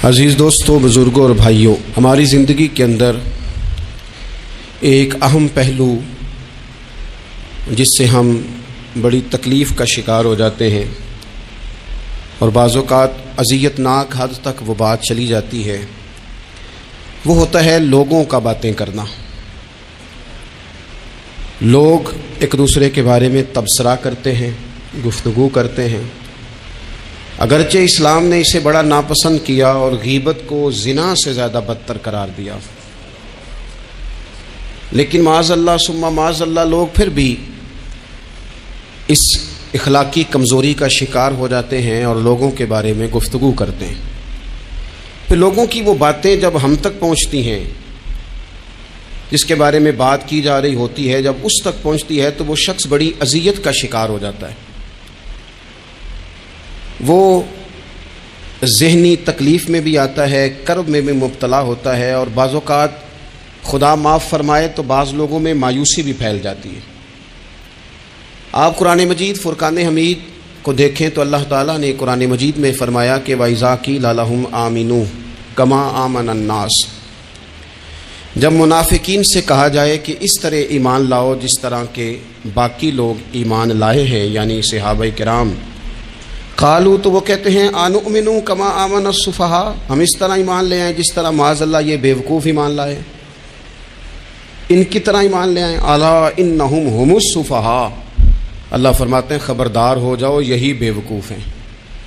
عزیز دوستوں، بزرگوں اور بھائیوں، ہماری زندگی کے اندر ایک اہم پہلو جس سے ہم بڑی تکلیف کا شکار ہو جاتے ہیں اور بعض اوقات اذیت ناک حد تک وہ بات چلی جاتی ہے، وہ ہوتا ہے لوگوں کا باتیں کرنا۔ لوگ ایک دوسرے کے بارے میں تبصرہ کرتے ہیں، گفتگو کرتے ہیں۔ اگرچہ اسلام نے اسے بڑا ناپسند کیا اور غیبت کو زنا سے زیادہ بدتر قرار دیا، لیکن معاذ اللہ ثم معاذ اللہ لوگ پھر بھی اس اخلاقی کمزوری کا شکار ہو جاتے ہیں اور لوگوں کے بارے میں گفتگو کرتے ہیں۔ پھر لوگوں کی وہ باتیں جب ہم تک پہنچتی ہیں، جس کے بارے میں بات کی جا رہی ہوتی ہے، جب اس تک پہنچتی ہے تو وہ شخص بڑی اذیت کا شکار ہو جاتا ہے، وہ ذہنی تکلیف میں بھی آتا ہے، کرب میں بھی مبتلا ہوتا ہے، اور بعض اوقات خدا معاف فرمائے تو بعض لوگوں میں مایوسی بھی پھیل جاتی ہے۔ آپ قرآن مجید فرقان حمید کو دیکھیں تو اللہ تعالیٰ نے قرآن مجید میں فرمایا کہ وَإِذَا قِيلَ لَهُمْ آمِنُوا كَمَا آمَنَ النَّاسُ، جب منافقین سے کہا جائے کہ اس طرح ایمان لاؤ جس طرح کے باقی لوگ ایمان لائے ہیں، یعنی صحابہ کرام، قالوا تو وہ کہتے ہیں آنؤمنوا کما آمن السفہاء، ہم اس طرح ایمان لے آئیں جس طرح معاذ اللہ یہ بیوقوف ایمان لائے، ان کی طرح ایمان لے آئیں۔ الا انہم هم السفہاء، اللہ فرماتے ہیں خبردار ہو جاؤ یہی بیوقوف ہیں،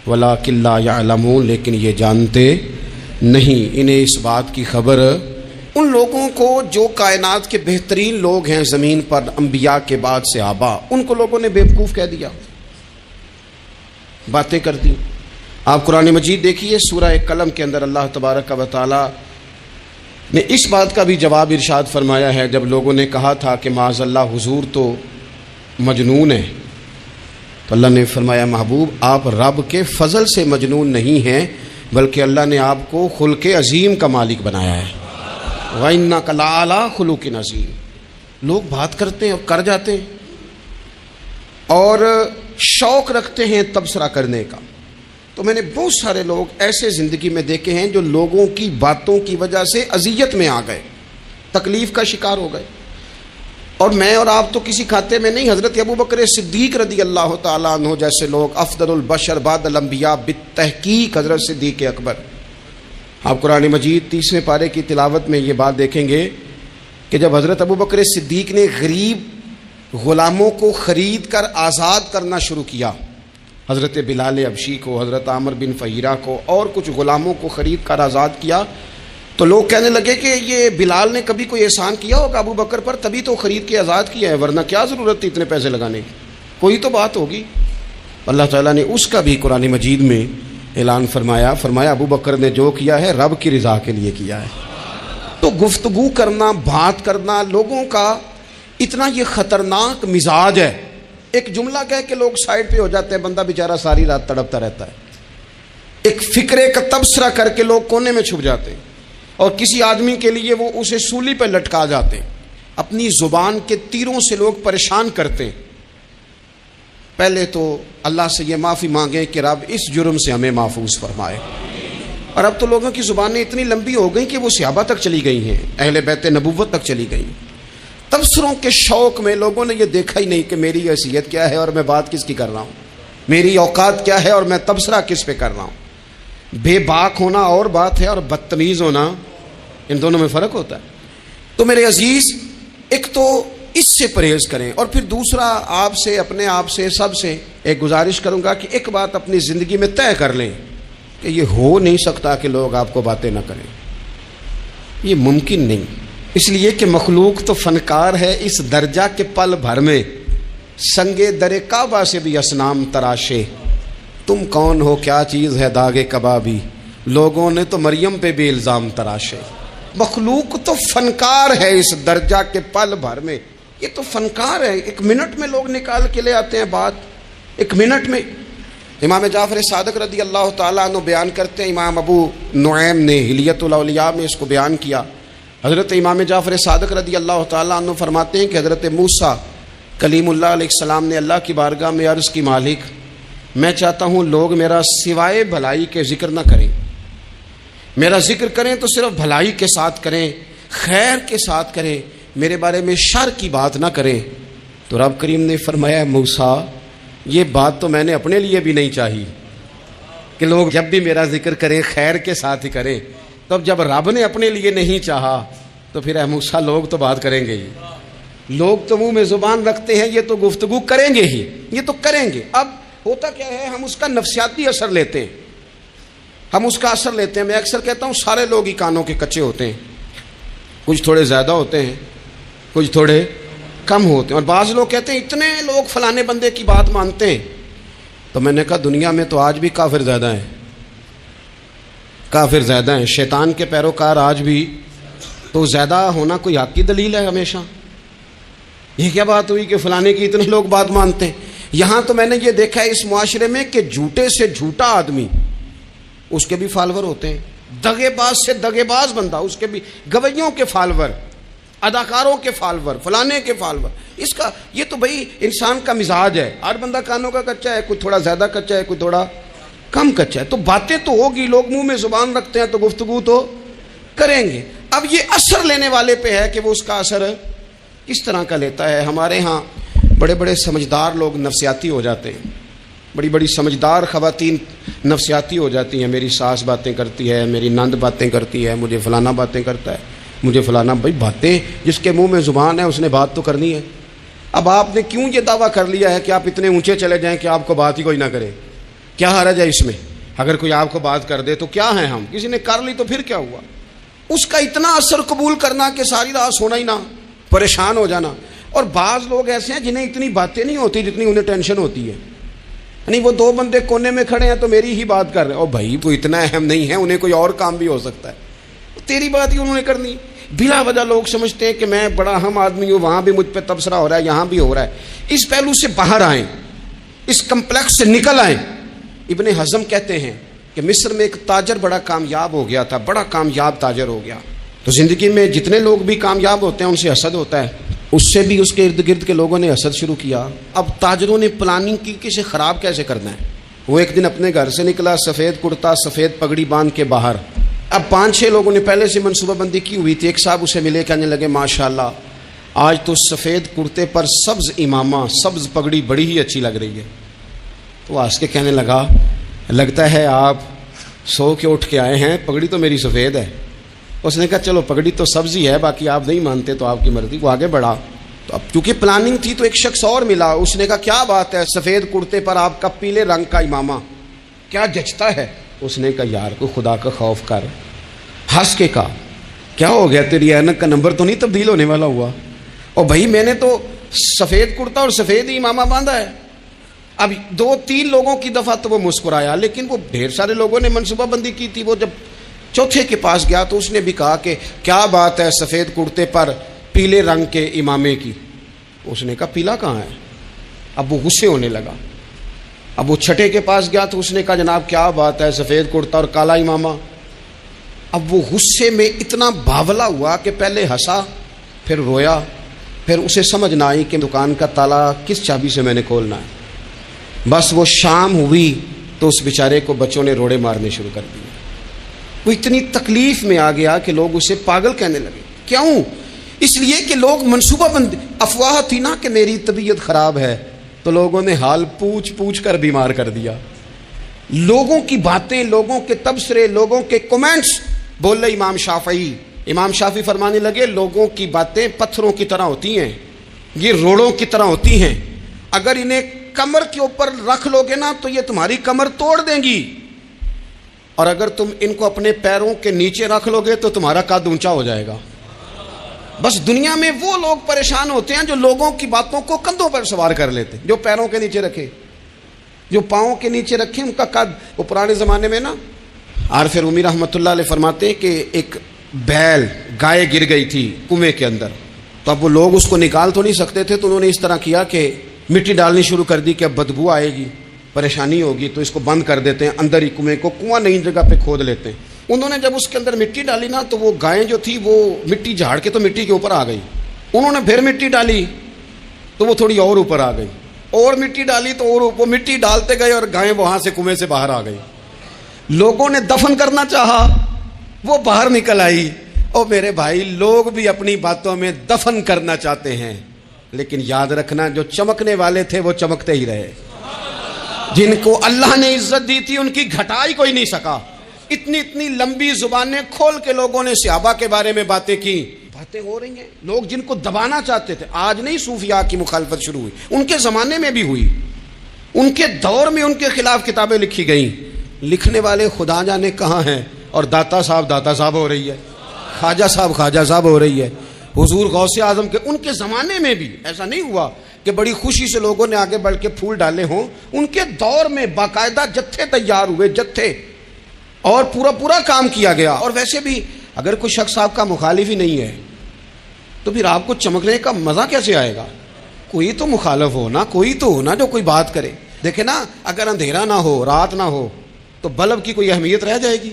ولکن لا یعلمون، لیکن یہ جانتے نہیں، انہیں اس بات کی خبر۔ ان لوگوں کو جو کائنات کے بہترین لوگ ہیں زمین پر، انبیاء کے بعد صحابہ، ان کو لوگوں نے بیوقوف کہہ دیا، باتیں کر دی۔ آپ قرآن مجید دیکھیے سورہ قلم کے اندر اللہ تبارک و تعالی نے اس بات کا بھی جواب ارشاد فرمایا ہے، جب لوگوں نے کہا تھا کہ معاذ اللہ حضور تو مجنون ہے، تو اللہ نے فرمایا محبوب آپ رب کے فضل سے مجنون نہیں ہیں، بلکہ اللہ نے آپ کو خلق عظیم کا مالک بنایا ہے۔ وَإِنَّكَ لَعَلَىٰ خُلُقٍ عَظِيمٍ، لوگ بات کرتے ہیں اور کر جاتے ہیں اور شوق رکھتے ہیں تبصرہ کرنے کا۔ تو میں نے بہت سارے لوگ ایسے زندگی میں دیکھے ہیں جو لوگوں کی باتوں کی وجہ سے اذیت میں آ گئے، تکلیف کا شکار ہو گئے، اور میں اور آپ تو کسی کھاتے میں نہیں۔ حضرت ابوبکر صدیق رضی اللہ تعالیٰ عنہ جیسے لوگ، افضل البشر بعد الانبیاء بالتحقیق حضرت صدیق اکبر، آپ قرآن مجید 30ویں پارے کی تلاوت میں یہ بات دیکھیں گے کہ جب حضرت ابوبکر صدیق نے غریب غلاموں کو خرید کر آزاد کرنا شروع کیا، حضرت بلال حبشی کو، حضرت عامر بن فہیرہ کو، اور کچھ غلاموں کو خرید کر آزاد کیا، تو لوگ کہنے لگے کہ یہ بلال نے کبھی کوئی احسان کیا ہوگا ابو بکر پر، تبھی تو خرید کے آزاد کیا ہے، ورنہ کیا ضرورت تھی اتنے پیسے لگانے کی، کوئی تو بات ہوگی۔ اللہ تعالیٰ نے اس کا بھی قرآن مجید میں اعلان فرمایا ابو بکر نے جو کیا ہے رب کی رضا کے لیے کیا ہے۔ تو گفتگو کرنا، بات کرنا، لوگوں کا اتنا یہ خطرناک مزاج ہے، ایک جملہ کہہ کے لوگ سائڈ پہ ہو جاتے ہیں، بندہ بیچارہ ساری رات تڑپتا رہتا ہے، ایک فکرے کا تبصرہ کر کے لوگ کونے میں چھپ جاتے ہیں، اور کسی آدمی کے لیے وہ اسے سولی پہ لٹکا جاتے ہیں۔ اپنی زبان کے تیروں سے لوگ پریشان کرتے ہیں۔ پہلے تو اللہ سے یہ معافی مانگیں کہ رب اس جرم سے ہمیں محفوظ فرمائے۔ اور اب تو لوگوں کی زبانیں اتنی لمبی ہو گئیں کہ وہ صحابہ تک چلی گئی ہیں، اہل بیت نبوت تک چلی گئی۔ تبصروں کے شوق میں لوگوں نے یہ دیکھا ہی نہیں کہ میری حیثیت کیا ہے اور میں بات کس کی کر رہا ہوں، میری اوقات کیا ہے اور میں تبصرہ کس پہ کر رہا ہوں۔ بے باک ہونا اور بات ہے، اور بدتمیز ہونا، ان دونوں میں فرق ہوتا ہے۔ تو میرے عزیز، ایک تو اس سے پرہیز کریں، اور پھر دوسرا آپ سے، اپنے آپ سے، سب سے ایک گزارش کروں گا کہ ایک بات اپنی زندگی میں طے کر لیں کہ یہ ہو نہیں سکتا کہ لوگ آپ کو باتیں نہ کریں، یہ ممکن نہیں، اس لیے کہ مخلوق تو فنکار ہے اس درجہ کے پل بھر میں، سنگے در کعبہ سے بھی اصنام تراشے، تم کون ہو کیا چیز ہے داغ کبابی، لوگوں نے تو مریم پہ بھی الزام تراشے۔ مخلوق تو فنکار ہے اس درجہ کے پل بھر میں، یہ تو فنکار ہے، ایک منٹ میں لوگ نکال کے لے آتے ہیں بات، ایک منٹ میں۔ امام جعفر صادق رضی اللہ تعالیٰ عنہ بیان کرتے ہیں، امام ابو نعیم نے حلیۃ الاولیاء میں اس کو بیان کیا، حضرت امام جعفر صادق رضی اللہ تعالیٰ عنہ فرماتے ہیں کہ حضرت موسیٰ کلیم اللہ علیہ السلام نے اللہ کی بارگاہ میں عرض کی، مالک میں چاہتا ہوں لوگ میرا سوائے بھلائی کے ذکر نہ کریں، میرا ذکر کریں تو صرف بھلائی کے ساتھ کریں، خیر کے ساتھ کریں، میرے بارے میں شر کی بات نہ کریں۔ تو رب کریم نے فرمایا موسیٰ یہ بات تو میں نے اپنے لیے بھی نہیں چاہی کہ لوگ جب بھی میرا ذکر کریں خیر کے ساتھ ہی کریں، تب جب رب نے اپنے لیے نہیں چاہا تو پھر اے موسیٰ لوگ تو بات کریں گے ہی، لوگ تو منہ میں زبان رکھتے ہیں، یہ تو گفتگو کریں گے ہی، یہ تو کریں گے۔ اب ہوتا کیا ہے، ہم اس کا نفسیاتی اثر لیتے ہیں، ہم اس کا اثر لیتے ہیں۔ میں اکثر کہتا ہوں سارے لوگ ہی کانوں کے کچے ہوتے ہیں، کچھ تھوڑے زیادہ ہوتے ہیں، کچھ تھوڑے کم ہوتے ہیں، اور بعض لوگ کہتے ہیں اتنے لوگ فلانے بندے کی بات مانتے ہیں۔ تو میں نے کہا دنیا میں تو آج بھی کافر زیادہ ہیں، کافر زیادہ ہیں، شیطان کے پیروکار آج بھی، تو زیادہ ہونا کوئی حق کی دلیل ہے ہمیشہ؟ یہ کیا بات ہوئی کہ فلانے کی اتنے لوگ بات مانتے ہیں؟ یہاں تو میں نے یہ دیکھا ہے اس معاشرے میں کہ جھوٹے سے جھوٹا آدمی اس کے بھی فالوور ہوتے ہیں، دغے باز سے دغے باز بندہ اس کے بھی، گویوں کے فالوور، اداکاروں کے فالوور، فلانے کے فالوور۔ اس کا یہ تو بھئی انسان کا مزاج ہے، ہر بندہ کانوں کا کچا ہے، کوئی تھوڑا زیادہ کچا ہے، کوئی تھوڑا کم کچا ہے، تو باتیں تو ہوگی، لوگ منہ میں زبان رکھتے ہیں تو گفتگو تو کریں گے۔ اب یہ اثر لینے والے پہ ہے کہ وہ اس کا اثر کس طرح کا لیتا ہے۔ ہمارے ہاں بڑے بڑے سمجھدار لوگ نفسیاتی ہو جاتے ہیں، بڑی بڑی سمجھدار خواتین نفسیاتی ہو جاتی ہیں، میری ساس باتیں کرتی ہے، میری نند باتیں کرتی ہے، مجھے فلانا باتیں کرتا ہے، مجھے فلانا۔ بھائی باتیں، جس کے منہ میں زبان ہے اس نے بات تو کرنی ہے۔ اب آپ نے کیوں یہ دعویٰ کر لیا ہے کہ آپ اتنے اونچے چلے جائیں کہ آپ کو بات ہی کوئی نہ کرے؟ کیا حرج ہے اس میں؟ اگر کوئی آپ کو بات کر دے تو کیا ہے، ہم کسی نے کر لی تو پھر کیا ہوا؟ اس کا اتنا اثر قبول کرنا کہ ساری رات سونا ہی نہ، پریشان ہو جانا۔ اور بعض لوگ ایسے ہیں جنہیں اتنی باتیں نہیں ہوتی جتنی انہیں ٹینشن ہوتی ہے، یعنی وہ دو بندے کونے میں کھڑے ہیں تو میری ہی بات کر رہے ہیں، اور بھائی وہ اتنا اہم نہیں ہے، انہیں کوئی اور کام بھی ہو سکتا ہے، تیری بات ہی انہوں نے کرنی۔ بلا وجہ لوگ سمجھتے ہیں کہ میں بڑا اہم آدمی ہوں، وہاں بھی مجھ پہ تبصرہ ہو رہا ہے، یہاں بھی ہو رہا ہے۔ اس پہلو سے باہر آئیں، اس کمپلیکس سے نکل آئیں۔ ابن حزم کہتے ہیں کہ مصر میں ایک تاجر بڑا کامیاب ہو گیا تھا، بڑا کامیاب تاجر ہو گیا۔ تو زندگی میں جتنے لوگ بھی کامیاب ہوتے ہیں ان سے حسد ہوتا ہے، اس سے بھی اس کے ارد گرد کے لوگوں نے حسد شروع کیا۔ اب تاجروں نے پلاننگ کی کہ اسے خراب کیسے کرنا ہے۔ وہ ایک دن اپنے گھر سے نکلا، سفید کرتا سفید پگڑی باندھ کے باہر۔ اب 5-6 لوگوں نے پہلے سے منصوبہ بندی کی ہوئی تھی۔ ایک صاحب اسے ملے، کہنے لگے ماشاءاللہ آج تو سفید کرتے پر سبز امامہ، سبز پگڑی بڑی ہی اچھی لگ رہی ہے۔ تو ہنس کے کہنے لگا لگتا ہے آپ سو کے اٹھ کے آئے ہیں، پگڑی تو میری سفید ہے۔ اس نے کہا چلو پگڑی تو سبزی ہے، باقی آپ نہیں مانتے تو آپ کی مرضی۔ وہ آگے بڑھا، تو اب کیونکہ پلاننگ تھی تو ایک شخص اور ملا، اس نے کہا کیا بات ہے سفید کرتے پر آپ کا پیلے رنگ کا امامہ کیا جچتا ہے؟ اس نے کہا یار کو خدا کا خوف کر۔ ہنس کے کہا کیا ہو گیا، تیری اینک کا نمبر تو نہیں تبدیل ہونے والا ہوا؟ اور بھائی میں نے تو سفید کرتا اور سفید ہی امامہ باندھا ہے۔ اب 2-3 لوگوں کی دفعہ تو وہ مسکرایا، لیکن وہ ڈھیر سارے لوگوں نے منصوبہ بندی کی تھی۔ وہ جب چوتھے کے پاس گیا تو اس نے بھی کہا کہ کیا بات ہے سفید کرتے پر پیلے رنگ کے امامے کی؟ اس نے کہا پیلا کہاں ہے؟ اب وہ غصے ہونے لگا۔ اب وہ چھٹے کے پاس گیا تو اس نے کہا جناب کیا بات ہے سفید کرتا اور کالا امامہ؟ اب وہ غصے میں اتنا باولا ہوا کہ پہلے ہنسا پھر رویا، پھر اسے سمجھ نہ آئی کہ دکان کا تالا کس چابی سے میں نے کھولنا ہے۔ بس وہ شام ہوئی تو اس بیچارے کو بچوں نے روڑے مارنے شروع کر دیے۔ وہ اتنی تکلیف میں آ گیا کہ لوگ اسے پاگل کہنے لگے۔ کیوں؟ اس لیے کہ لوگ منصوبہ بندی، افواہ تھی نا کہ میری طبیعت خراب ہے، تو لوگوں نے حال پوچھ پوچھ کر بیمار کر دیا۔ لوگوں کی باتیں، لوگوں کے تبصرے، لوگوں کے کمنٹس۔ بولے امام شافعی فرمانے لگے لوگوں کی باتیں پتھروں کی طرح ہوتی ہیں، یہ روڑوں کی طرح ہوتی ہیں، اگر انہیں کمر کے اوپر رکھ لو گے نا تو یہ تمہاری کمر توڑ دیں گی، اور اگر تم ان کو اپنے پیروں کے نیچے رکھ لو گے تو تمہارا قد اونچا ہو جائے گا۔ بس دنیا میں وہ لوگ پریشان ہوتے ہیں جو لوگوں کی باتوں کو کندھوں پر سوار کر لیتے، جو پیروں کے نیچے رکھے، جو پاؤں کے نیچے رکھے ان کا قد۔ وہ پرانے زمانے میں نا عارف رومی رحمۃ اللہ علیہ فرماتے ہیں کہ ایک بیل گائے گر گئی تھی کنویں کے اندر، تو اب وہ لوگ اس کو نکال تو نہیں سکتے تھے، تو انہوں نے اس طرح کیا کہ مٹی ڈالنی شروع کر دی کہ اب بدبو آئے گی، پریشانی ہوگی، تو اس کو بند کر دیتے ہیں اندر ہی، کنویں کو کنواں نئی جگہ پہ کھود لیتے ہیں۔ انہوں نے جب اس کے اندر مٹی ڈالی نا تو وہ گائیں جو تھی وہ مٹی جھاڑ کے تو مٹی کے اوپر آ گئی، انہوں نے پھر مٹی ڈالی تو وہ تھوڑی اور اوپر آ گئی، اور مٹی ڈالی تو اور وہ مٹی ڈالتے گئے اور گائیں وہاں سے کنویں سے باہر آ گئی۔ لوگوں نے دفن کرنا چاہا وہ باہر نکل آئی. اور میرے بھائی لوگ بھی اپنی باتوں میں دفن کرنا چاہتے ہیں، لیکن یاد رکھنا جو چمکنے والے تھے وہ چمکتے ہی رہے. جن کو اللہ نے عزت دی تھی ان کی گھٹائی کوئی نہیں سکا. اتنی لمبی زبانیں کھول کے لوگوں نے صحابہ کے بارے میں باتیں کی. باتیں ہو رہی ہیں، لوگ جن کو دبانا چاہتے تھے. آج نہیں صوفیاء کی مخالفت شروع ہوئی، ان کے زمانے میں بھی ہوئی، ان کے دور میں ان کے خلاف کتابیں لکھی گئیں. لکھنے والے خدا جانے کہاں ہیں، اور داتا صاحب ہو رہی ہے، خواجہ صاحب ہو رہی ہے. حضور غوث اعظم کے ان کے زمانے میں بھی ایسا نہیں ہوا کہ بڑی خوشی سے لوگوں نے آگے بڑھ کے پھول ڈالے ہوں. ان کے دور میں باقاعدہ جتھے تیار ہوئے، جتھے، اور پورا کام کیا گیا. اور ویسے بھی اگر کوئی شخص آپ کا مخالف ہی نہیں ہے تو پھر آپ کو چمکنے کا مزہ کیسے آئے گا؟ کوئی تو مخالف ہو نا، کوئی تو ہو نا جو کوئی بات کرے. دیکھیں نا، اگر اندھیرا نہ ہو، رات نہ ہو، تو بلب کی کوئی اہمیت رہ جائے گی؟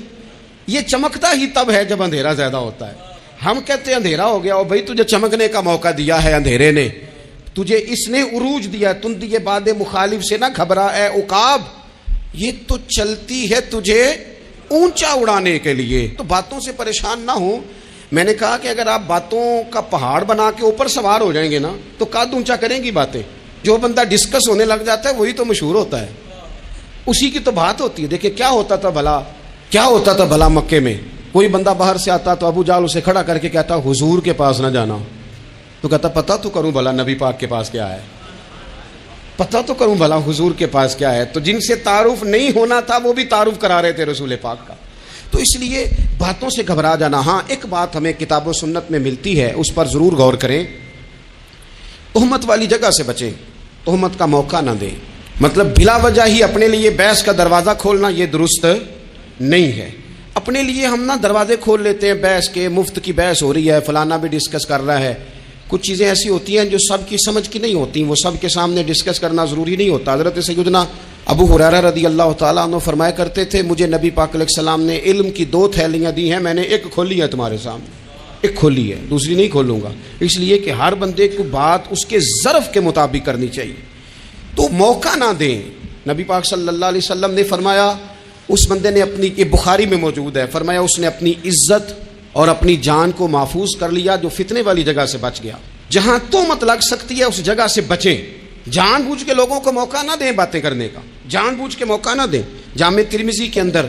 یہ چمکتا ہی تب ہے جب اندھیرا زیادہ ہوتا ہے. ہم کہتے ہیں اندھیرا ہو گیا، اور بھائی تجھے چمکنے کا موقع دیا ہے اندھیرے نے، تجھے اس نے عروج دیا. تم دیے باد مخالف سے نہ گھبرا اے عقاب، یہ تو چلتی ہے تجھے اونچا اڑانے کے لیے. تو باتوں سے پریشان نہ ہو. میں نے کہا کہ اگر آپ باتوں کا پہاڑ بنا کے اوپر سوار ہو جائیں گے نا تو قد اونچا کریں گی باتیں. جو بندہ ڈسکس ہونے لگ جاتا ہے وہی تو مشہور ہوتا ہے، اسی کی تو بات ہوتی ہے. دیکھیں کیا ہوتا تھا بھلا مکے میں. کوئی بندہ باہر سے آتا تو ابو جہل اسے کھڑا کر کے کہتا حضور کے پاس نہ جانا. تو کہتا پتہ تو کروں بھلا نبی پاک کے پاس کیا ہے، پتہ تو کروں بھلا حضور کے پاس کیا ہے. تو جن سے تعارف نہیں ہونا تھا وہ بھی تعارف کرا رہے تھے رسول پاک کا. تو اس لیے باتوں سے گھبرا جانا. ہاں ایک بات ہمیں کتاب و سنت میں ملتی ہے، اس پر ضرور غور کریں. تہمت والی جگہ سے بچیں، تہمت کا موقع نہ دیں. مطلب بلا وجہ ہی اپنے لیے بحث کا دروازہ کھولنا یہ درست نہیں ہے. اپنے لیے ہم نہ دروازے کھول لیتے ہیں بحث کے، مفت کی بحث ہو رہی ہے، فلانا بھی ڈسکس کر رہا ہے. کچھ چیزیں ایسی ہوتی ہیں جو سب کی سمجھ کی نہیں ہوتی، وہ سب کے سامنے ڈسکس کرنا ضروری نہیں ہوتا. حضرت سیدنا ابو ہریرہ رضی اللہ تعالیٰ عنہ فرمایا کرتے تھے مجھے نبی پاک علیہ السلام نے علم کی 2 تھیلیاں دی ہیں، میں نے ایک کھولی ہے تمہارے سامنے، ایک کھولی ہے، دوسری نہیں کھولوں گا. اس لیے کہ ہر بندے کو بات اس کے ظرف کے مطابق کرنی چاہیے. تو موقع نہ دیں. نبی پاک صلی اللہ علیہ وسلم نے فرمایا اس بندے نے اپنی، یہ بخاری میں موجود ہے، فرمایا اس نے اپنی عزت اور اپنی جان کو محفوظ کر لیا جو فتنے والی جگہ سے بچ گیا. جہاں تہمت لگ سکتی ہے اس جگہ سے بچیں. جان بوجھ کے لوگوں کو موقع نہ دیں باتیں کرنے کا، جان بوجھ کے موقع نہ دیں. جامع ترمذی کے اندر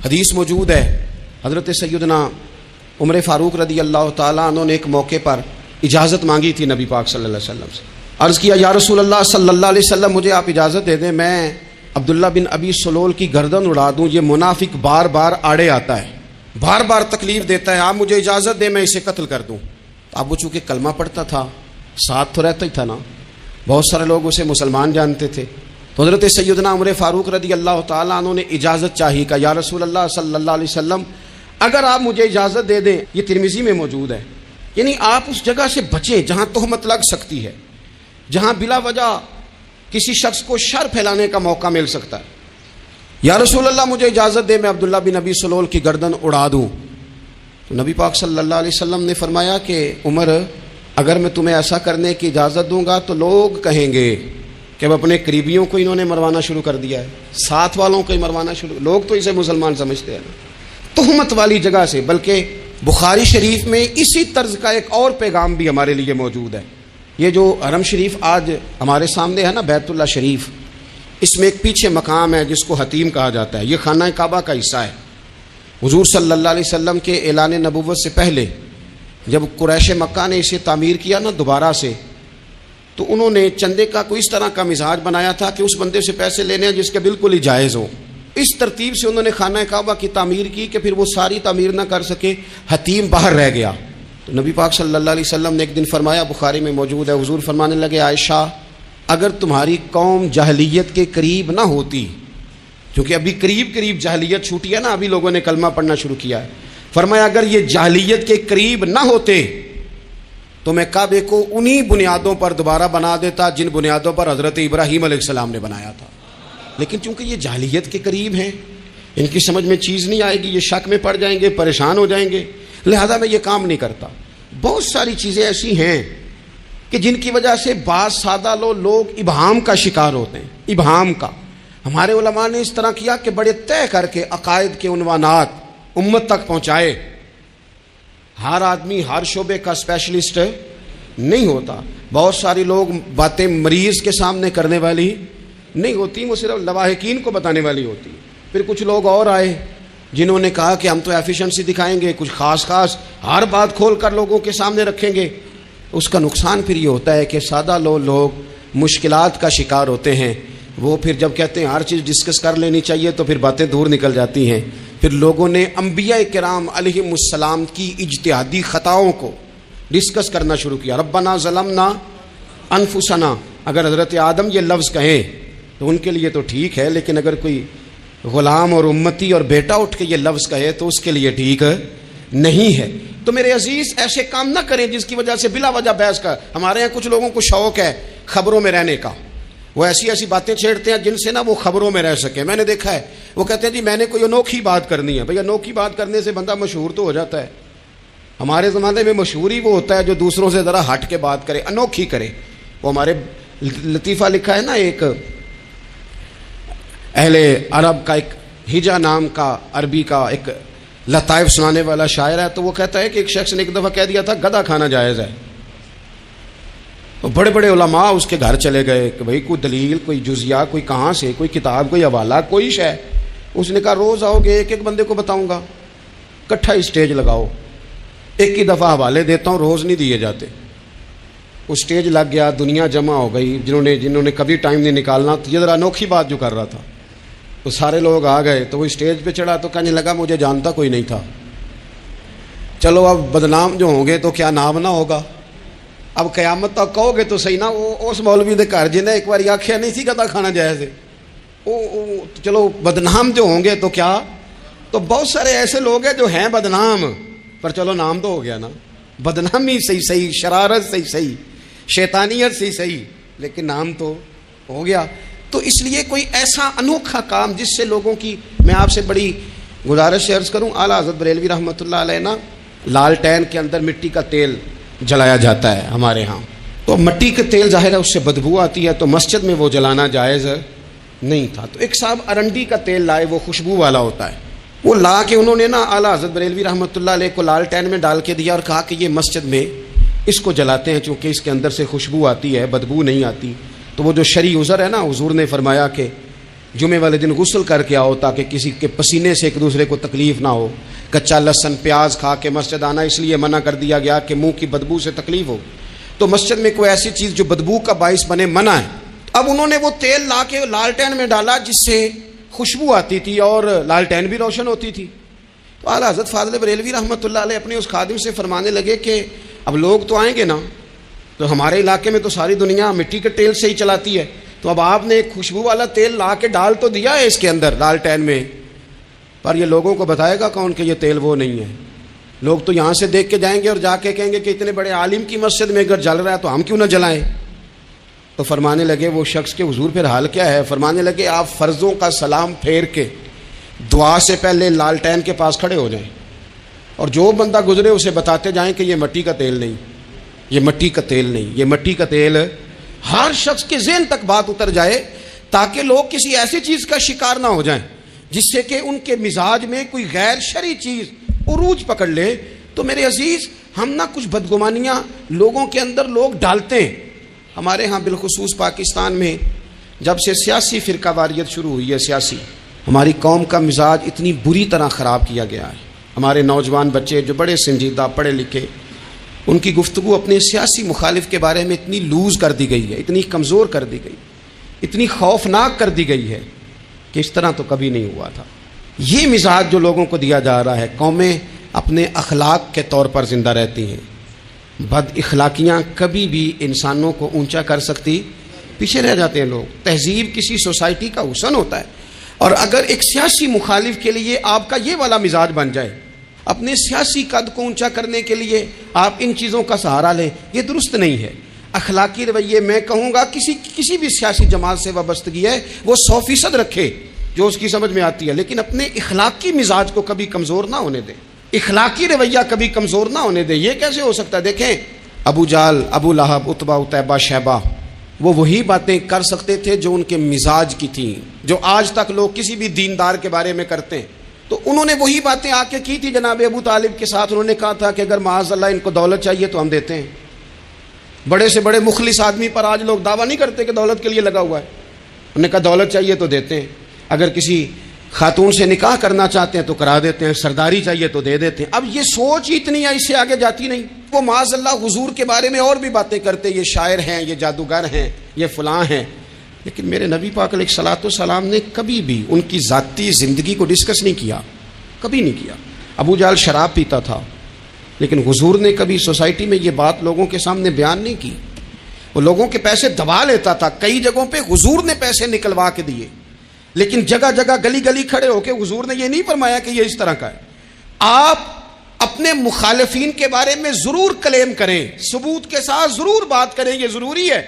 حدیث موجود ہے، حضرت سیدنا عمر فاروق رضی اللہ تعالیٰ عنہ نے ایک موقع پر اجازت مانگی تھی نبی پاک صلی اللہ علیہ وسلم سے. عرض کیا یا رسول اللہ صلی اللہ علیہ وسلم مجھے آپ اجازت دے دیں، میں عبداللہ بن ابی سلول کی گردن اڑا دوں، یہ منافق بار بار آڑے آتا ہے، بار بار تکلیف دیتا ہے، آپ مجھے اجازت دیں میں اسے قتل کر دوں. اب وہ چونکہ کلمہ پڑھتا تھا، ساتھ تو رہتا ہی تھا نا، بہت سارے لوگ اسے مسلمان جانتے تھے. تو حضرت سیدنا عمر فاروق رضی اللہ تعالیٰ عنہ نے اجازت چاہی کہ یا رسول اللہ صلی اللہ علیہ وسلم اگر آپ مجھے اجازت دے دیں، یہ ترمذی میں موجود ہے، یعنی آپ اس جگہ سے بچیں جہاں تہمت لگ سکتی ہے، جہاں بلا وجہ کسی شخص کو شر پھیلانے کا موقع مل سکتا ہے. یا رسول اللہ مجھے اجازت دے میں عبداللہ بن ابی سلول کی گردن اڑا دوں. تو نبی پاک صلی اللہ علیہ وسلم نے فرمایا کہ عمر اگر میں تمہیں ایسا کرنے کی اجازت دوں گا تو لوگ کہیں گے کہ اب اپنے قریبیوں کو انہوں نے مروانا شروع کر دیا ہے، ساتھ والوں کو ہی مروانا شروع، لوگ تو اسے مسلمان سمجھتے ہیں نا. تہمت والی جگہ سے. بلکہ بخاری شریف میں اسی طرز کا ایک اور پیغام بھی ہمارے لیے موجود ہے. یہ جو حرم شریف آج ہمارے سامنے ہے نا، بیت اللہ شریف، اس میں ایک پیچھے مقام ہے جس کو حتیم کہا جاتا ہے. یہ خانہ کعبہ کا حصہ ہے. حضور صلی اللہ علیہ وسلم کے اعلان نبوت سے پہلے جب قریش مکہ نے اسے تعمیر کیا نا دوبارہ سے، تو انہوں نے چندے کا کوئی اس طرح کا مزاج بنایا تھا کہ اس بندے سے پیسے لینے ہیں جس کے بالکل ہی جائز ہو. اس ترتیب سے انہوں نے خانہ کعبہ کی تعمیر کی کہ پھر وہ ساری تعمیر نہ کر سکے، حتیم باہر رہ گیا. تو نبی پاک صلی اللہ علیہ وسلم نے ایک دن فرمایا، بخاری میں موجود ہے، حضور فرمانے لگے عائشہ اگر تمہاری قوم جاہلیت کے قریب نہ ہوتی، کیونکہ ابھی قریب جاہلیت چھوٹی ہے نا، ابھی لوگوں نے کلمہ پڑھنا شروع کیا ہے، فرمایا اگر یہ جاہلیت کے قریب نہ ہوتے تو میں کعبے کو انہی بنیادوں پر دوبارہ بنا دیتا جن بنیادوں پر حضرت ابراہیم علیہ السلام نے بنایا تھا. لیکن چونکہ یہ جاہلیت کے قریب ہیں، ان کی سمجھ میں چیز نہیں آئے گی، یہ شک میں پڑ جائیں گے، پریشان ہو جائیں گے، لہذا میں یہ کام نہیں کرتا. بہت ساری چیزیں ایسی ہیں کہ جن کی وجہ سے بعض سادہ لوگ ابہام کا شکار ہوتے ہیں. ابہام کا ہمارے علماء نے اس طرح کیا کہ بڑے طے کر کے عقائد کے عنوانات امت تک پہنچائے. ہر آدمی ہر شعبے کا اسپیشلسٹ نہیں ہوتا. بہت ساری لوگ باتیں مریض کے سامنے کرنے والی نہیں ہوتی, وہ صرف لواحقین کو بتانے والی ہوتی. پھر کچھ لوگ اور آئے جنہوں نے کہا کہ ہم تو ایفیشنسی دکھائیں گے, کچھ خاص ہر بات کھول کر لوگوں کے سامنے رکھیں گے. اس کا نقصان پھر یہ ہوتا ہے کہ سادہ لوگ مشکلات کا شکار ہوتے ہیں. وہ پھر جب کہتے ہیں ہر چیز ڈسکس کر لینی چاہیے تو پھر باتیں دور نکل جاتی ہیں. پھر لوگوں نے انبیاء کرام علیہم السلام کی اجتہادی خطاؤں کو ڈسکس کرنا شروع کیا. ربنا ظلمنا انفسنا, اگر حضرت آدم یہ لفظ کہیں تو ان کے لیے تو ٹھیک ہے, لیکن اگر کوئی غلام اور امتی اور بیٹا اٹھ کے یہ لفظ کہے تو اس کے لیے ٹھیک نہیں ہے. تو میرے عزیز ایسے کام نہ کریں جس کی وجہ سے بلا وجہ بحث کا. ہمارے یہاں کچھ لوگوں کو شوق ہے خبروں میں رہنے کا, وہ ایسی باتیں چھیڑتے ہیں جن سے نا وہ خبروں میں رہ سکے. میں نے دیکھا ہے وہ کہتے ہیں جی میں نے کوئی انوکھی بات کرنی ہے. بھئی انوکھی بات کرنے سے بندہ مشہور تو ہو جاتا ہے. ہمارے زمانے میں مشہوری وہ ہوتا ہے جو دوسروں سے ذرا ہٹ کے بات کرے, انوکھی کرے. وہ ہمارے لطیفہ لکھا ہے نا, ایک اہل عرب کا ایک ہجا نام کا عربی کا ایک لطائف سنانے والا شاعر ہے. تو وہ کہتا ہے کہ ایک شخص نے ایک دفعہ کہہ دیا تھا گدھا کھانا جائز ہے. تو بڑے بڑے علماء اس کے گھر چلے گئے کہ بھئی کوئی دلیل, کوئی جزیہ, کوئی کہاں سے, کوئی کتاب, کوئی حوالہ, کوئی شے. اس نے کہا روز آؤ گے ایک ایک بندے کو بتاؤں گا, کٹھا اسٹیج لگاؤ, ایک ہی دفعہ حوالے دیتا ہوں, روز نہیں دیے جاتے. وہ اسٹیج لگ گیا, دنیا جمع ہو گئی جنہوں نے کبھی ٹائم نہیں نکالنا. تو یہ ذرا انوکھی بات جو کر رہا تھا تو سارے لوگ آ گئے. تو وہ اسٹیج پہ چڑھا تو کہنے لگا مجھے جانتا کوئی نہیں تھا. چلو اب بدنام جو ہوں گے تو کیا نام نہ ہوگا. اب قیامت تک کہو گے تو صحیح نا, وہ اس مولوی دے گھر جنہیں ایک بار آخیا نہیں سی گدا کھانا جائز ہے, چلو بدنام جو ہوں گے تو کیا. تو بہت سارے ایسے لوگ ہیں جو ہیں بدنام, پر چلو نام تو ہو گیا نا. بدنامی صحیح, شرارت صحیح, شیطانیت صحیح, لیکن نام تو ہو گیا. تو اس لیے کوئی ایسا انوکھا کام جس سے لوگوں کی, میں آپ سے بڑی گزارش سے عرض کروں, اعلیٰ حضرت بریلوی رحمۃ اللہ علیہ نا لالٹین کے اندر مٹی کا تیل جلایا جاتا ہے ہمارے ہاں. تو مٹی کا تیل ظاہر ہے اس سے بدبو آتی ہے, تو مسجد میں وہ جلانا جائز نہیں تھا. تو ایک صاحب ارنڈی کا تیل لائے, وہ خوشبو والا ہوتا ہے. وہ لا کے انہوں نے نا اعلیٰ حضرت بریلوی رحمۃ اللہ علیہ کو لالٹین میں ڈال کے دیا اور کہا کہ یہ مسجد میں اس کو جلاتے ہیں چونکہ اس کے اندر سے خوشبو آتی ہے, بدبو نہیں آتی. تو وہ جو شرعی عذر ہے نا, حضور نے فرمایا کہ جمعے والے دن غسل کر کے آؤ تاکہ کسی کے پسینے سے ایک دوسرے کو تکلیف نہ ہو. کچا لہسن پیاز کھا کے مسجد آنا اس لیے منع کر دیا گیا کہ منہ کی بدبو سے تکلیف ہو. تو مسجد میں کوئی ایسی چیز جو بدبو کا باعث بنے منع ہے. اب انہوں نے وہ تیل لا کے لالٹین میں ڈالا جس سے خوشبو آتی تھی اور لالٹین بھی روشن ہوتی تھی. تو اعلیٰ حضرت فاضل بریلوی رحمۃ اللہ علیہ اپنے اس خادم سے فرمانے لگے کہ اب لوگ تو آئیں گے نا, تو ہمارے علاقے میں تو ساری دنیا مٹی کے تیل سے ہی چلاتی ہے, تو اب آپ نے ایک خوشبو والا تیل لا کے ڈال تو دیا ہے اس کے اندر لالٹین میں, پر یہ لوگوں کو بتائے گا کون کہ یہ تیل وہ نہیں ہے. لوگ تو یہاں سے دیکھ کے جائیں گے اور جا کے کہیں گے کہ اتنے بڑے عالم کی مسجد میں اگر جل رہا ہے تو ہم کیوں نہ جلائیں. تو فرمانے لگے وہ شخص کے حضور پھر حال کیا ہے. فرمانے لگے آپ فرضوں کا سلام پھیر کے دعا سے پہلے لالٹین کے پاس کھڑے ہو جائیں اور جو بندہ گزرے اسے بتاتے جائیں کہ یہ مٹی کا تیل نہیں, یہ مٹی کا تیل نہیں, یہ مٹی کا تیل. ہر شخص کے ذہن تک بات اتر جائے تاکہ لوگ کسی ایسی چیز کا شکار نہ ہو جائیں جس سے کہ ان کے مزاج میں کوئی غیر شرعی چیز عروج پکڑ لے. تو میرے عزیز ہم نہ کچھ بدگمانیاں لوگوں کے اندر لوگ ڈالتے ہیں. ہمارے ہاں بالخصوص پاکستان میں جب سے سیاسی فرقہ واریت شروع ہوئی ہے, سیاسی ہماری قوم کا مزاج اتنی بری طرح خراب کیا گیا ہے. ہمارے نوجوان بچے جو بڑے سنجیدہ پڑھے لکھے, ان کی گفتگو اپنے سیاسی مخالف کے بارے میں اتنی لوز کر دی گئی ہے, اتنی کمزور کر دی گئی, اتنی خوفناک کر دی گئی ہے کہ اس طرح تو کبھی نہیں ہوا تھا. یہ مزاج جو لوگوں کو دیا جا رہا ہے, قومیں اپنے اخلاق کے طور پر زندہ رہتی ہیں. بد اخلاقیاں کبھی بھی انسانوں کو اونچا کر سکتی, پیچھے رہ جاتے ہیں لوگ. تہذیب کسی سوسائٹی کا حسن ہوتا ہے, اور اگر ایک سیاسی مخالف کے لیے آپ کا یہ والا مزاج بن جائے, اپنے سیاسی قد کو اونچا کرنے کے لیے آپ ان چیزوں کا سہارا لیں, یہ درست نہیں ہے. اخلاقی رویے میں کہوں گا کسی بھی سیاسی جماعت سے وابستگی ہے وہ 100% رکھے جو اس کی سمجھ میں آتی ہے, لیکن اپنے اخلاقی مزاج کو کبھی کمزور نہ ہونے دے, اخلاقی رویہ کبھی کمزور نہ ہونے دے. یہ کیسے ہو سکتا ہے؟ دیکھیں ابو جہل, ابو لہب, عتبہ, عتیبہ, شیبہ, وہ وہی باتیں کر سکتے تھے جو ان کے مزاج کی تھیں, جو آج تک لوگ کسی بھی دیندار کے بارے میں کرتے ہیں. تو انہوں نے وہی باتیں آ کے کی تھی جناب ابو طالب کے ساتھ. انہوں نے کہا تھا کہ اگر معاذ اللہ ان کو دولت چاہیے تو ہم دیتے ہیں. بڑے سے بڑے مخلص آدمی پر آج لوگ دعویٰ نہیں کرتے کہ دولت کے لیے لگا ہوا ہے. انہوں نے کہا دولت چاہیے تو دیتے ہیں, اگر کسی خاتون سے نکاح کرنا چاہتے ہیں تو کرا دیتے ہیں, سرداری چاہیے تو دے دیتے ہیں. اب یہ سوچ اتنی ہے, اس سے آگے جاتی نہیں. وہ معاذ اللہ حضور کے بارے میں اور بھی باتیں کرتے, یہ شاعر ہیں, یہ جادوگر ہیں, یہ فلاں ہیں. لیکن میرے نبی پاک علیہ الصلوۃ والسلام نے کبھی بھی ان کی ذاتی زندگی کو ڈسکس نہیں کیا, کبھی نہیں کیا. ابو جہل شراب پیتا تھا, لیکن حضور نے کبھی سوسائٹی میں یہ بات لوگوں کے سامنے بیان نہیں کی. وہ لوگوں کے پیسے دبا لیتا تھا, کئی جگہوں پہ حضور نے پیسے نکلوا کے دیے, لیکن جگہ جگہ گلی گلی کھڑے ہو کے حضور نے یہ نہیں فرمایا کہ یہ اس طرح کا ہے. آپ اپنے مخالفین کے بارے میں ضرور کلیم کریں, ثبوت کے ساتھ ضرور بات کریں, یہ ضروری ہے,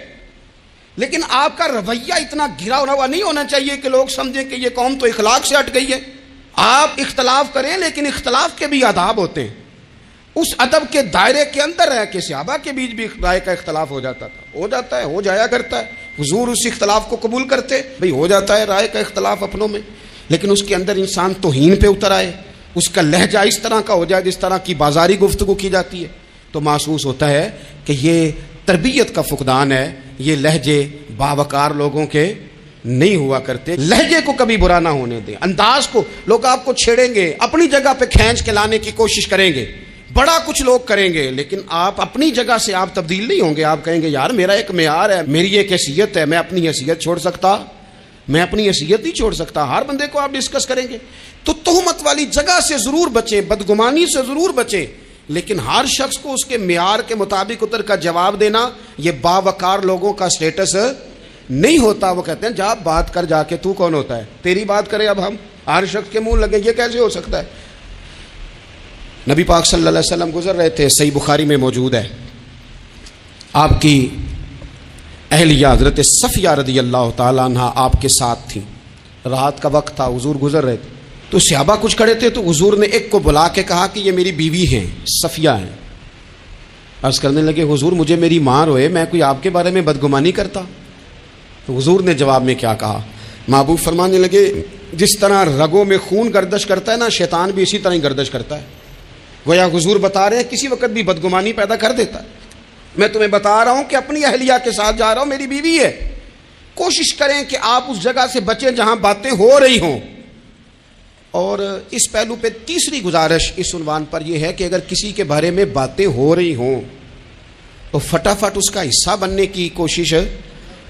لیکن آپ کا رویہ اتنا گرا ہوا نہیں ہونا چاہیے کہ لوگ سمجھیں کہ یہ قوم تو اخلاق سے ہٹ گئی ہے. آپ اختلاف کریں, لیکن اختلاف کے بھی آداب ہوتے ہیں. اس ادب کے دائرے کے اندر رہ کے صحابہ کے بیچ بھی رائے کا اختلاف ہو جاتا تھا, ہو جاتا ہے, ہو جایا کرتا ہے. حضور اس اختلاف کو قبول کرتے, بھئی ہو جاتا ہے رائے کا اختلاف اپنوں میں, لیکن اس کے اندر انسان توہین پہ اتر آئے, اس کا لہجہ اس طرح کا ہو جائے جس طرح کی بازاری گفتگو کی جاتی ہے, تو محسوس ہوتا ہے کہ یہ تربیت کا فقدان ہے. یہ لہجے باوقار لوگوں کے نہیں ہوا کرتے. لہجے کو کبھی برا نہ ہونے دیں, انداز کو. لوگ آپ کو چھیڑیں گے, اپنی جگہ پہ کھینچ کے لانے کی کوشش کریں گے, بڑا کچھ لوگ کریں گے, لیکن آپ اپنی جگہ سے آپ تبدیل نہیں ہوں گے. آپ کہیں گے یار میرا ایک معیار ہے, میری ایک حیثیت ہے, میں اپنی حیثیت چھوڑ سکتا, میں اپنی حیثیت نہیں چھوڑ سکتا. ہر بندے کو آپ ڈسکس کریں گے. تو تہمت والی جگہ سے ضرور بچیں, بدگمانی سے ضرور بچیں, لیکن ہر شخص کو اس کے معیار کے مطابق اتر کا جواب دینا یہ باوقار لوگوں کا سٹیٹس نہیں ہوتا. وہ کہتے ہیں جا بات کر, جا کے تو کون ہوتا ہے, تیری بات کرے اب ہم ہر شخص کے منہ لگے, یہ کیسے ہو سکتا ہے. نبی پاک صلی اللہ علیہ وسلم گزر رہے تھے, صحیح بخاری میں موجود ہے. آپ کی اہلیہ حضرت صفیہ رضی اللہ تعالیٰ عنہ آپ کے ساتھ تھیں. رات کا وقت تھا, حضور گزر رہے تھے, تو صحابہ کچھ کھڑے تھے, تو حضور نے ایک کو بلا کے کہا کہ یہ میری بیوی ہیں, صفیہ ہیں. عرض کرنے لگے حضور مجھے میری ماں روئے, میں کوئی آپ کے بارے میں بدگمانی کرتا. تو حضور نے جواب میں کیا کہا, محبوب فرمانے لگے جس طرح رگوں میں خون گردش کرتا ہے نا, شیطان بھی اسی طرح ہی گردش کرتا ہے. گویا حضور بتا رہے ہیں کسی وقت بھی بدگمانی پیدا کر دیتا ہے. میں تمہیں بتا رہا ہوں کہ اپنی اہلیہ کے ساتھ جا رہا ہوں, میری بیوی ہے. کوشش کریں کہ آپ اس جگہ سے بچیں جہاں باتیں ہو رہی ہوں. اور اس پہلو پہ تیسری گزارش اس عنوان پر یہ ہے کہ اگر کسی کے بارے میں باتیں ہو رہی ہوں تو فٹافٹ اس کا حصہ بننے کی کوشش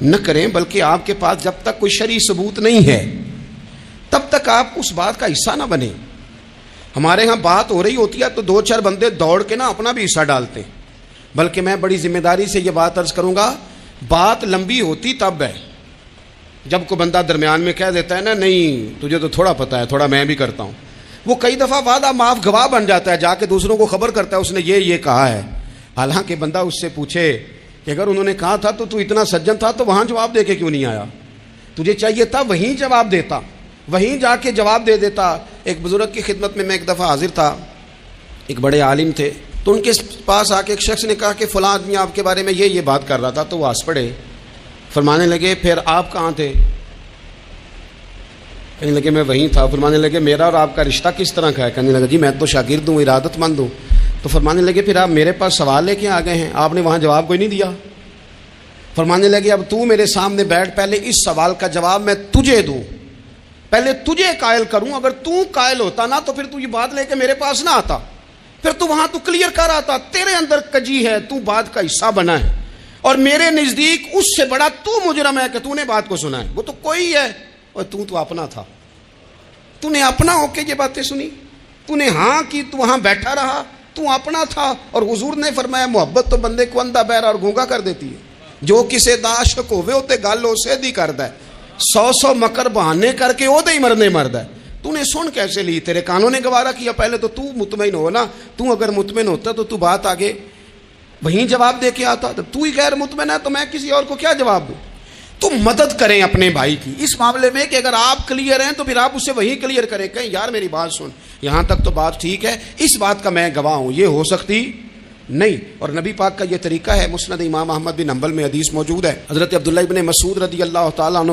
نہ کریں, بلکہ آپ کے پاس جب تک کوئی شرعی ثبوت نہیں ہے تب تک آپ اس بات کا حصہ نہ بنیں. ہمارے ہاں بات ہو رہی ہوتی ہے تو دو چار بندے دوڑ کے نا اپنا بھی حصہ ڈالتے ہیں, بلکہ میں بڑی ذمہ داری سے یہ بات عرض کروں گا, بات لمبی ہوتی تب ہے جب کوئی بندہ درمیان میں کہہ دیتا ہے نا نہیں تجھے تو تھوڑا پتہ ہے, تھوڑا میں بھی کرتا ہوں. وہ کئی دفعہ وعدہ معاف گواہ بن جاتا ہے, جا کے دوسروں کو خبر کرتا ہے اس نے یہ کہا ہے. حالانکہ بندہ اس سے پوچھے کہ اگر انہوں نے کہا تھا تو اتنا سجن تھا تو وہاں جواب دے کے کیوں نہیں آیا, تجھے چاہیے تھا وہیں جواب دیتا, وہیں جا کے جواب دے دیتا. ایک بزرگ کی خدمت میں ایک دفعہ حاضر تھا, ایک بڑے عالم تھے, تو ان کے پاس آ کے ایک شخص نے کہا کہ فلاں آدمی آپ کے بارے میں یہ بات کر رہا تھا. تو وہ ہنس پڑے, فرمانے لگے پھر آپ کہاں تھے؟ کہنے لگے میں وہیں تھا. فرمانے لگے میرا اور آپ کا رشتہ کس طرح کا ہے؟ کہنے لگا جی میں تو شاگرد ہوں, ارادت مند ہوں. تو فرمانے لگے پھر آپ میرے پاس سوال لے کے آ گئے ہیں, آپ نے وہاں جواب کوئی نہیں دیا. فرمانے لگے اب تو میرے سامنے بیٹھ, پہلے اس سوال کا جواب میں تجھے دوں, پہلے تجھے قائل کروں. اگر تو قائل ہوتا نا تو پھر تو یہ بات لے کے میرے پاس نہ آتا, پھر تو وہاں تو کلیئر کر آتا. تیرے اندر کجی ہے, تو بات کا حصہ بنا ہے, اور میرے نزدیک اس سے بڑا تو مجرم ہے کہ تو نے بات کو سنا ہے. وہ تو کوئی ہے اور تو اپنا تھا, تو نے اپنا ہو کے یہ باتیں سنی, تو نے ہاں کی, تو وہاں بیٹھا رہا, تو اپنا تھا. اور حضور نے فرمایا محبت تو بندے کو اندھا بہرا اور گونگا کر دیتی ہے. جو کسے داشق ہوئے ہوتے گل اسے دی کردا ہے, 100 مکر بہانے کر کے وہ دے ہی مرنے مرد ہے. تو نے سن کیسے لی, تیرے کانوں نے گوارا کیا؟ پہلے تو مطمئن ہو نا. تو اگر مطمئن ہوتا تو بات آگے وہیں جواب دے کے آتا. تو ہی غیر مطمئن ہے تو میں کسی اور کو کیا جواب دوں؟ تو مدد کریں اپنے بھائی کی اس معاملے میں کہ اگر آپ کلیئر ہیں تو پھر آپ اسے وہیں کلیئر کریں, کہیں یار میری بات سن, یہاں تک تو بات ٹھیک ہے, اس بات کا میں گواہ ہوں, یہ ہو سکتی نہیں. اور نبی پاک کا یہ طریقہ ہے. مسند امام احمد بن حنبل میں حدیث موجود ہے, حضرت عبداللہ ابن مسعود رضی اللہ تعالیٰ عنہ,